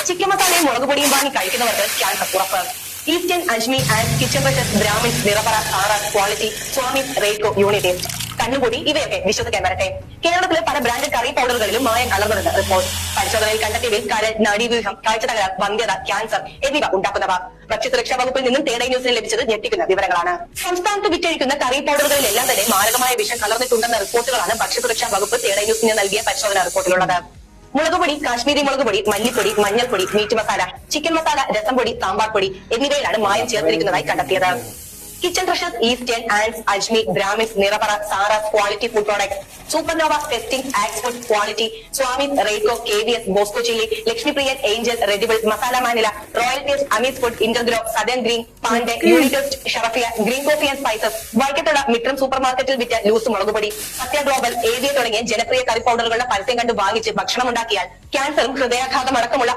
Chicken മസാലയും മുളകുപൊടിയും വാങ്ങി കഴിക്കുന്നവർക്ക് ക്യാൻസർ ഉറപ്പ്. ഈസ്റ്റേൺ അജ്മി ആൻഡ് കിച്ചൺ ബ്രഷസ്, ബ്രാഹ്മിൻസ്, നിറപറ, സാറാസ്, ക്വാളിറ്റി, സ്വാമിസ്, റേക്കോ, യൂണിറ്റീസ്, കണ്ണുകൂടി ഇവയൊക്കെ വിശ്വസിക്കാൻ വരട്ടെ. കേരളത്തിലെ പല ബ്രാൻഡ് കറി പൗഡറുകളിലും മായം കലർന്നുണ്ട് റിപ്പോർട്ട്. പരിശോധനയിൽ കണ്ടെത്തിയതിൽ കരൾ, നാഡീവ്യൂഹം, കാഴ്ച തകരാർ, വന്ധ്യത, ക്യാൻസർ എന്നിവ ഉണ്ടാക്കുന്നവ. ഭക്ഷ്യസുരക്ഷാ വകുപ്പിൽ നിന്നും തേടൈ ന്യൂസിന് ലഭിച്ചത് ഞെട്ടിക്കുന്ന വിവരങ്ങളാണ്. സംസ്ഥാനത്ത് വിറ്റഴിക്കുന്ന കറി പൗഡറുകളിലെല്ലാം തന്നെ മാരകമായ വിഷം കലർന്നിട്ടുണ്ടെന്ന റിപ്പോർട്ടുകളാണ് ഭക്ഷ്യസുരക്ഷാ വകുപ്പ് തേടൈ ന്യൂസിന് നൽകിയ പരിശോധനാ റിപ്പോർട്ടിലുള്ളത്. മുളകുപൊടി, കാശ്മീരി മുളകുപൊടി, മല്ലിപ്പൊടി, മഞ്ഞൾപ്പൊടി, മീറ്റ് മസാല, ചിക്കൻ മസാല, രസം പൊടി, സാമ്പാർ പൊടി എന്നിവയിലാണ് മായം ചേർത്തിരിക്കുന്നതായി കണ്ടെത്തിയത്. കിച്ചൺ ബ്രഷസ്, ഈസ്റ്റേൺ ആൻഡ്സ്, Ajmi, Brahmins, Nirapara, Saras, Quality food products, Supernova, testing, ആക്സ്ഫുഡ്, ക്വാളിറ്റി, സ്വാമിസ്, റേക്കോ, KVS, Bosco chilli, Lakshmipriyan, Angel, റെഡിബിൾ, മസാല മാനില, റോയൽ ടേസ്റ്റ്, അമീസ് food, Intergrow, Sadan Green, Pandey, യൂണിറ്റസ്റ്റ്, Sharafiya, Green Coffee and Spices, വൈക്കത്തുള്ള മിട്രം സൂപ്പർ മാർക്കറ്റിൽ വിറ്റ ലൂസ് മുളകുപൊടി, സത്യ ഗ്ലോബൽ, AVA തുടങ്ങിയ ജനപ്രിയ കറി പൗഡറുകളുടെ പരസ്യം കണ്ട് വാങ്ങിച്ച് ഭക്ഷണം ഉണ്ടാക്കിയാൽ ക്യാൻസറും ഹൃദയാഘാതം അടക്കമുള്ള